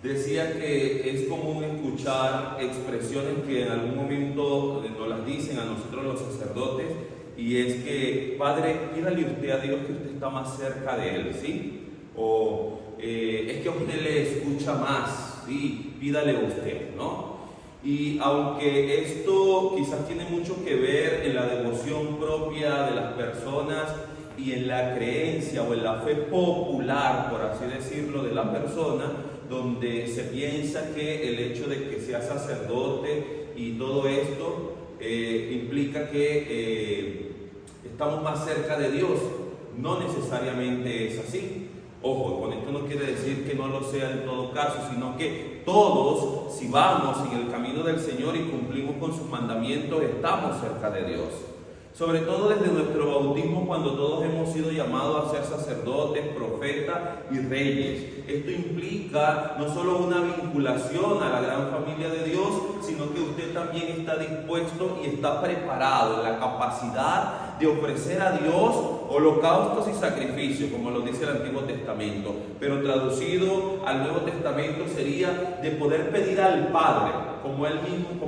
Decía que es común escuchar expresiones que en algún momento nos las dicen a nosotros los sacerdotes, y es que, Padre, pídale usted a Dios que usted está más cerca de Él, ¿sí? O es que a usted le escucha más, ¿sí? Pídale usted, ¿no? Y aunque esto quizás tiene mucho que ver en la devoción propia de las personas y en la creencia o en la fe popular, por así decirlo, de la persona, donde se piensa que el hecho de que sea sacerdote y todo esto implica que estamos más cerca de Dios. No necesariamente es así. Ojo, con esto no quiere decir que no lo sea en todo caso, sino que todos, si vamos en el camino del Señor y cumplimos con sus mandamientos, estamos cerca de Dios. Sobre todo desde nuestro bautismo, cuando todos hemos sido llamados a ser sacerdotes, profetas y reyes. Esto implica no solo una vinculación a la gran familia de Dios, sino que usted también está dispuesto y está preparado en la capacidad de ofrecer a Dios holocaustos y sacrificios, como lo dice el Antiguo Testamento. Pero traducido al Nuevo Testamento sería de poder pedir al Padre, como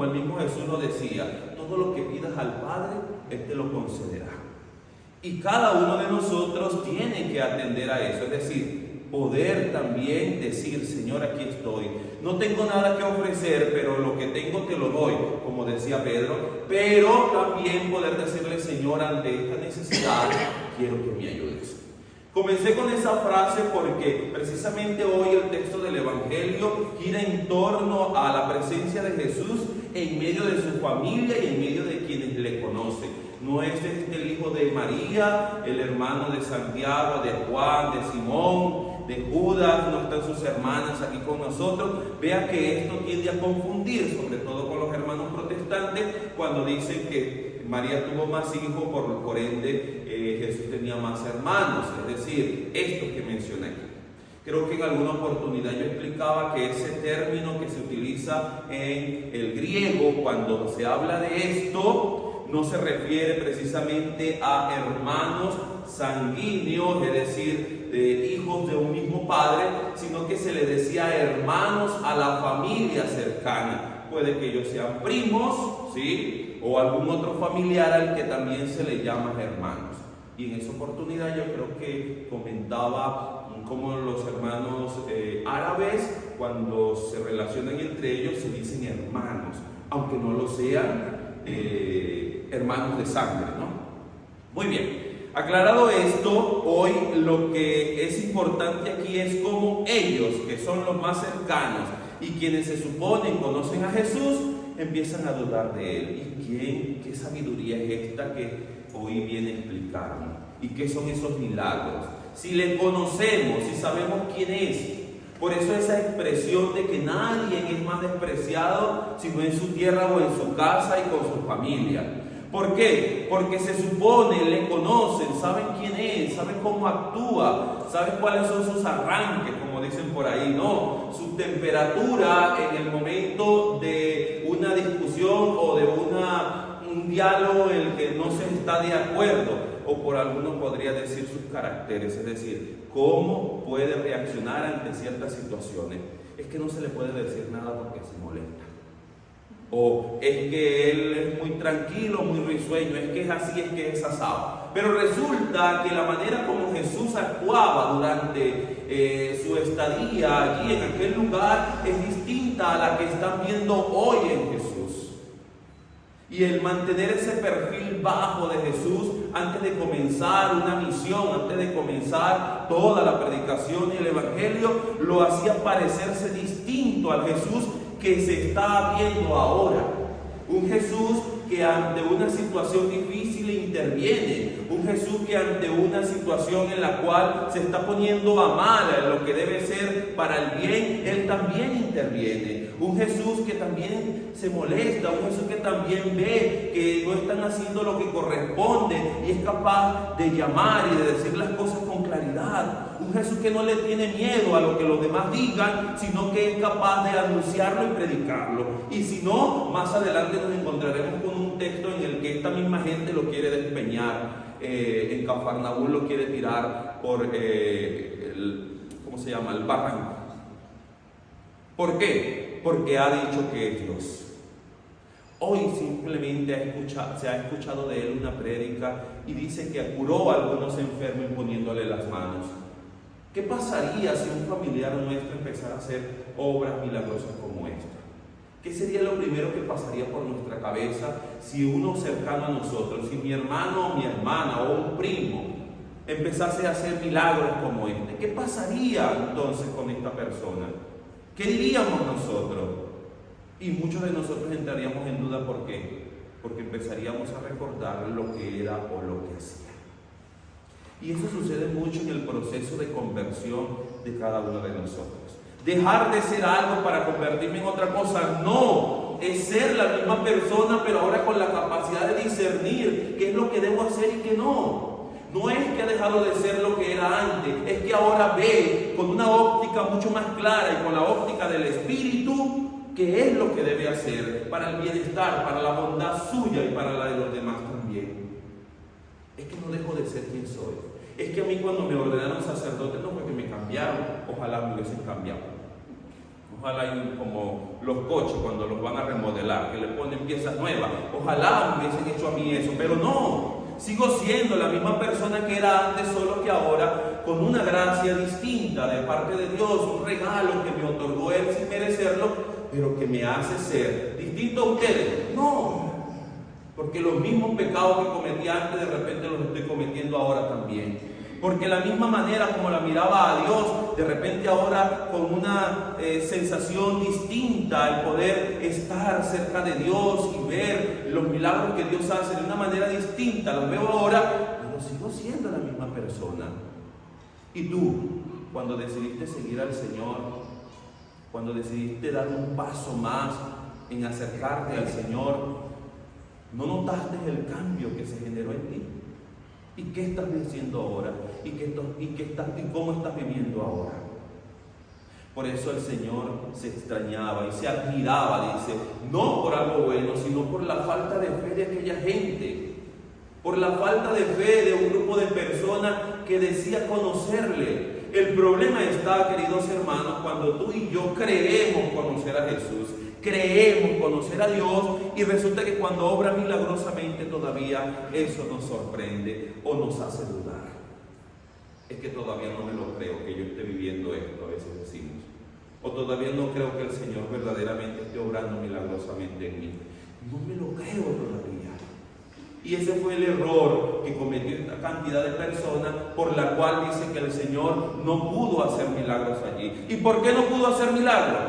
el mismo Jesús lo decía: todo lo que pidas al Padre, Él te lo concederá. Y cada uno de nosotros tiene que atender a eso, es decir, poder también decir: Señor, aquí estoy. No tengo nada que ofrecer, pero lo que tengo te lo doy, como decía Pedro. Pero también poder decirle: Señor, ante esta necesidad, quiero que me ayudes. Comencé con esa frase porque precisamente hoy el texto del Evangelio gira en torno a la presencia de Jesús en medio de su familia y en medio de quienes le conocen. No es el hijo de María, el hermano de Santiago, de Juan, de Simón, de Judas, no están sus hermanas aquí con nosotros. Vea que esto tiende a confundir, sobre todo con los hermanos protestantes, cuando dicen que María tuvo más hijos, por ende Jesús tenía más hermanos, es decir, esto que mencioné aquí. Creo que en alguna oportunidad yo explicaba que ese término que se utiliza en el griego cuando se habla de esto no se refiere precisamente a hermanos sanguíneos, es decir, de hijos de un mismo padre, sino que se le decía hermanos a la familia cercana. Puede que ellos sean primos, ¿sí?, o algún otro familiar al que también se le llama hermanos. Y en esa oportunidad yo creo que comentaba cómo los hermanos árabes, cuando se relacionan entre ellos, se dicen hermanos, aunque no lo sean hermanos de sangre, ¿no? Muy bien, aclarado esto, hoy lo que es importante aquí es cómo ellos, que son los más cercanos y quienes se suponen conocen a Jesús, empiezan a dudar de Él. ¿Y qué sabiduría es esta que hoy viene a explicarnos? ¿Y qué son esos milagros? Si le conocemos, si sabemos quién es. Por eso esa expresión de que nadie es más despreciado sino en su tierra o en su casa y con su familia. ¿Por qué? Porque se supone, le conocen, saben quién es, saben cómo actúa, saben cuáles son sus arranques, como dicen por ahí, ¿no? Su temperatura en el momento de una discusión o de un diálogo en el que no se está de acuerdo, o por alguno podría decir sus caracteres, es decir, cómo puede reaccionar ante ciertas situaciones. Es que no se le puede decir nada porque se molesta. O es que él es muy tranquilo, muy risueño, es que es así, es que es asado. Pero resulta que la manera como Jesús actuaba durante su estadía allí en aquel lugar es distinta a la que están viendo hoy en Jesús. Y el mantener ese perfil bajo de Jesús antes de comenzar una misión, antes de comenzar toda la predicación y el Evangelio, lo hacía parecerse distinto al Jesús que se está viendo ahora. Un Jesús que ante una situación difícil interviene. Un Jesús que ante una situación en la cual se está poniendo a mal lo que debe ser para el bien, Él también interviene. Un Jesús que también se molesta, un Jesús que también ve que no están haciendo lo que corresponde y es capaz de llamar y de decir las cosas con claridad. Un Jesús que no le tiene miedo a lo que los demás digan, sino que es capaz de anunciarlo y predicarlo. Y si no, más adelante nos encontraremos con un texto en el que esta misma gente lo quiere despeñar. En Cafarnaúm lo quiere tirar por el barranco. ¿Por qué? Porque ha dicho que es Dios. Hoy simplemente se ha escuchado de él una prédica y dice que curó a algunos enfermos imponiéndole las manos. ¿Qué pasaría si un familiar nuestro empezara a hacer obras milagrosas como esta? ¿Qué sería lo primero que pasaría por nuestra cabeza si uno cercano a nosotros, si mi hermano o mi hermana o un primo empezase a hacer milagros como este? ¿Qué pasaría entonces con esta persona? ¿Qué diríamos nosotros? Y muchos de nosotros entraríamos en duda. ¿Por qué? Porque empezaríamos a recordar lo que era o lo que hacía. Y eso sucede mucho en el proceso de conversión de cada uno de nosotros. Dejar de ser algo para convertirme en otra cosa, no, es ser la misma persona, pero ahora con la capacidad de discernir qué es lo que debo hacer y qué no. No es que ha dejado de ser lo que era antes, es que ahora ve con una óptica mucho más clara y con la óptica del Espíritu qué es lo que debe hacer para el bienestar, para la bondad suya y para la de los demás también. Es que no dejo de ser quien soy. Es que a mí cuando me ordenaron sacerdote no fue que me cambiaron, ojalá me hubiesen cambiado. Ojalá, como los coches cuando los van a remodelar, que le ponen piezas nuevas, ojalá me hubiesen hecho a mí eso, pero no, sigo siendo la misma persona que era antes, solo que ahora con una gracia distinta de parte de Dios, un regalo que me otorgó Él sin merecerlo, pero que me hace ser distinto a ustedes. No, porque los mismos pecados que cometí antes de repente los estoy cometiendo ahora también. Porque la misma manera como la miraba a Dios, de repente ahora con una sensación distinta, el poder estar cerca de Dios y ver los milagros que Dios hace de una manera distinta, los veo ahora, pero sigo siendo la misma persona. Y tú, cuando decidiste seguir al Señor, cuando decidiste dar un paso más en acercarte al Señor, ¿no notaste el cambio que se generó en ti? ¿Y qué estás diciendo ahora? ¿Y cómo estás viviendo ahora? Por eso el Señor se extrañaba y se admiraba, dice, no por algo bueno, sino por la falta de fe de aquella gente, por la falta de fe de un grupo de personas que decía conocerle. El problema está, queridos hermanos, cuando tú y yo creemos conocer a Jesús, creemos conocer a Dios y resulta que cuando obra milagrosamente todavía eso nos sorprende o nos hace dudar. Es que todavía no me lo creo que yo esté viviendo esto, a veces decimos. O todavía no creo que el Señor verdaderamente esté obrando milagrosamente en mí. No me lo creo todavía. Y ese fue el error que cometió esta cantidad de personas, por la cual dice que el Señor no pudo hacer milagros allí. ¿Y por qué no pudo hacer milagros?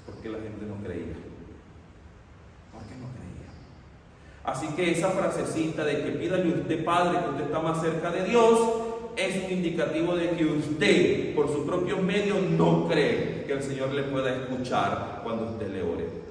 Porque la gente no creía. ¿Por qué no creía? Así que esa frasecita de que pídale usted, Padre, que usted está más cerca de Dios, es un indicativo de que usted, por sus propios medios, no cree que el Señor le pueda escuchar cuando usted le ore.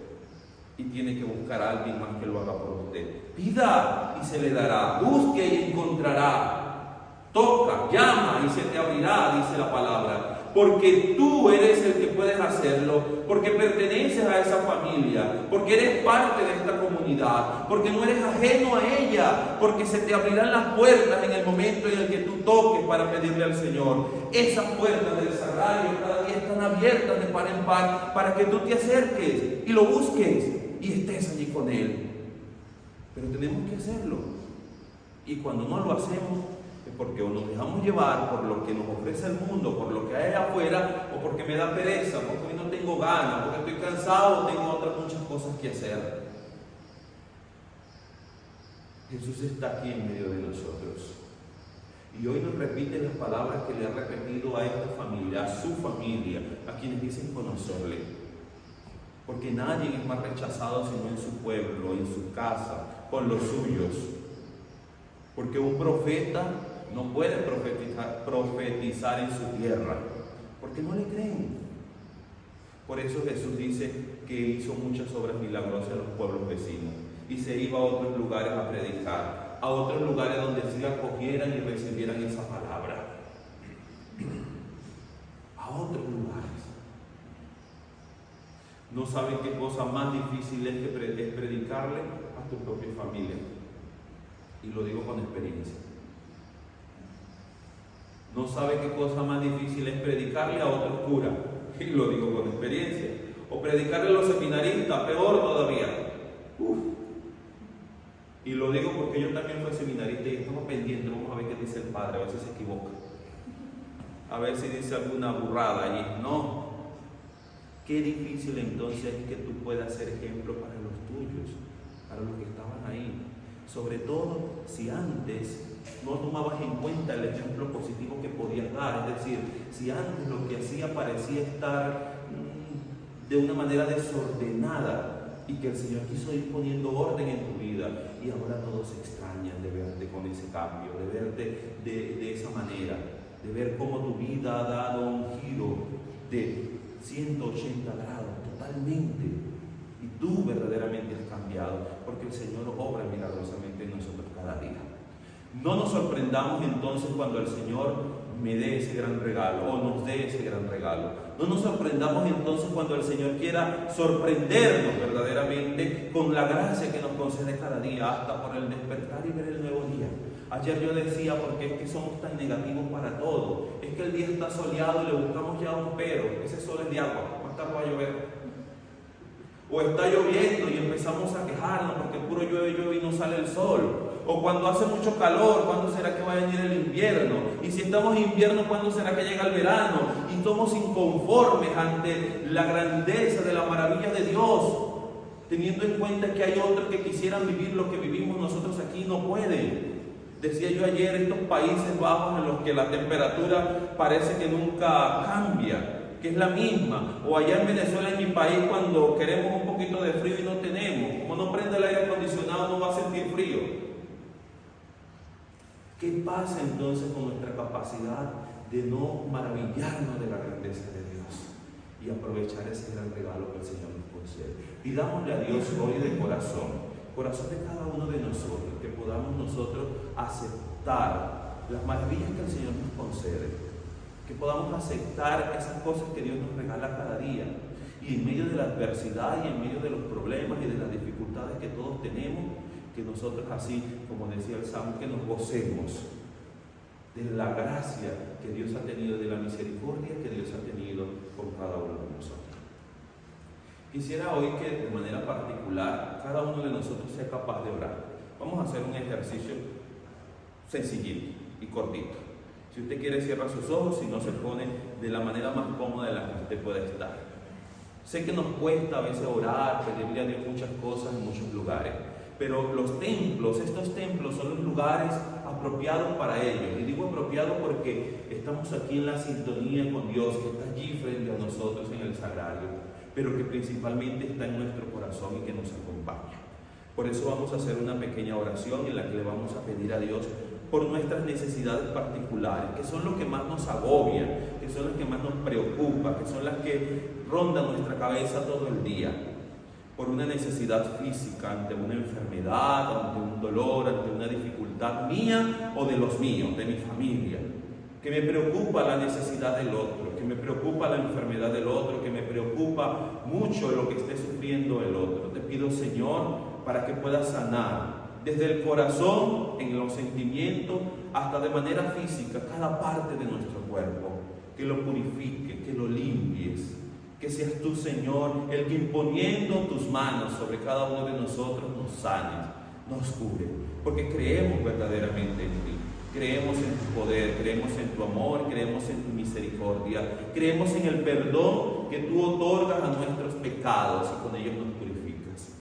Y tiene que buscar a alguien más que lo haga por usted. Pida y se le dará. Busque y encontrará. Toca, llama y se te abrirá, dice la palabra. Porque tú eres el que puedes hacerlo, porque perteneces a esa familia, porque eres parte de esta comunidad, porque no eres ajeno a ella, porque se te abrirán las puertas en el momento en el que tú toques para pedirle al Señor. Esas puertas del sagrario cada día están abiertas de par en par para que tú te acerques y lo busques y estés allí con Él. Pero tenemos que hacerlo. Y cuando no lo hacemos, es porque o nos dejamos llevar por lo que nos ofrece el mundo, por lo que hay afuera, o porque me da pereza, porque hoy no tengo ganas, porque estoy cansado, o tengo otras muchas cosas que hacer. Jesús está aquí en medio de nosotros. Y hoy nos repite las palabras que le ha repetido a esta familia, a su familia, a quienes dicen conocerle. Porque nadie es más rechazado sino en su pueblo, en su casa, con los suyos. Porque un profeta no puede profetizar en su tierra, porque no le creen. Por eso Jesús dice que hizo muchas obras milagrosas en los pueblos vecinos y se iba a otros lugares a predicar, a otros lugares donde sí acogieran y recibieran esa palabra. A otros lugares. No saben qué cosa más difícil es predicarle a tu propia familia. Y lo digo con experiencia. No sabe qué cosa más difícil es predicarle a otros curas. y lo digo con experiencia. O predicarle a los seminaristas, peor todavía. Y lo digo porque yo también fui seminarista y estamos pendientes, vamos a ver qué dice el padre, a ver si se equivoca. A ver si dice alguna burrada allí. No. Qué difícil entonces es que tú puedas ser ejemplo para los tuyos, para los que estaban ahí. Sobre todo si antes no tomabas en cuenta el ejemplo positivo que podías dar. Es decir, si antes lo que hacía parecía estar de una manera desordenada, y que el Señor quiso ir poniendo orden en tu vida, y ahora todos se extrañan de verte con ese cambio, de verte de esa manera, de ver cómo tu vida ha dado un giro de 180 grados totalmente, y tú verdaderamente has cambiado, porque el Señor obra milagrosamente en nosotros cada día. No nos sorprendamos entonces cuando el Señor me dé ese gran regalo, o nos dé ese gran regalo. No nos sorprendamos entonces cuando el Señor quiera sorprendernos verdaderamente con la gracia que nos concede cada día, hasta por el despertar y ver el nuevo día. Ayer yo decía, porque es que somos tan negativos para todo, es que el día está soleado y le buscamos ya un pero, ese sol es de agua, más tarde va a llover. O está lloviendo y empezamos a quejarnos porque puro llueve y no sale el sol. O cuando hace mucho calor, ¿cuándo será que va a venir el invierno? Y si estamos en invierno, ¿cuándo será que llega el verano? Y somos inconformes ante la grandeza de la maravilla de Dios, teniendo en cuenta que hay otros que quisieran vivir lo que vivimos nosotros aquí y no pueden. Decía yo ayer, estos Países Bajos en los que la temperatura parece que nunca cambia, que es la misma. O allá en Venezuela, en mi país, cuando queremos un poquito de frío y no tenemos, como no prende el aire acondicionado, no va a sentir frío. ¿Qué pasa entonces con nuestra capacidad de no maravillarnos de la grandeza de Dios y aprovechar ese gran regalo que el Señor nos concede? Pidámosle a Dios hoy de corazón de cada uno de nosotros, que podamos nosotros aceptar las maravillas que el Señor nos concede, que podamos aceptar esas cosas que Dios nos regala cada día, y en medio de la adversidad y en medio de los problemas y de las dificultades que todos tenemos, que nosotros así, como decía el Salmo, que nos gocemos de la gracia que Dios ha tenido, de la misericordia que Dios ha tenido con cada uno de nosotros. Quisiera hoy que de manera particular cada uno de nosotros sea capaz de orar. Vamos a hacer un ejercicio sencillito y cortito. Si usted quiere, cierra sus ojos, si no, se pone de la manera más cómoda en la que usted pueda estar. Sé que nos cuesta a veces orar, pedirle a Dios muchas cosas en muchos lugares, pero los templos, estos templos son los lugares apropiados para ellos. Y digo apropiado porque estamos aquí en la sintonía con Dios, que está allí frente a nosotros en el sagrario, pero que principalmente está en nuestro corazón y que nos acompaña. Por eso vamos a hacer una pequeña oración en la que le vamos a pedir a Dios por nuestras necesidades particulares, que son los que más nos agobian, que son las que más nos preocupan, que son las que rondan nuestra cabeza todo el día. Por una necesidad física, ante una enfermedad, ante un dolor, ante una dificultad mía o de los míos, de mi familia, que me preocupa la necesidad del otro, que me preocupa la enfermedad del otro, que me preocupa mucho lo que esté sufriendo el otro. Te pido, Señor, para que puedas sanar desde el corazón, en los sentimientos, hasta de manera física, cada parte de nuestro cuerpo, que lo purifique, que lo limpies. Que seas tú, Señor, el que imponiendo tus manos sobre cada uno de nosotros nos sanes, nos cure, porque creemos verdaderamente en ti, creemos en tu poder, creemos en tu amor, creemos en tu misericordia, creemos en el perdón que tú otorgas a nuestros pecados y con ello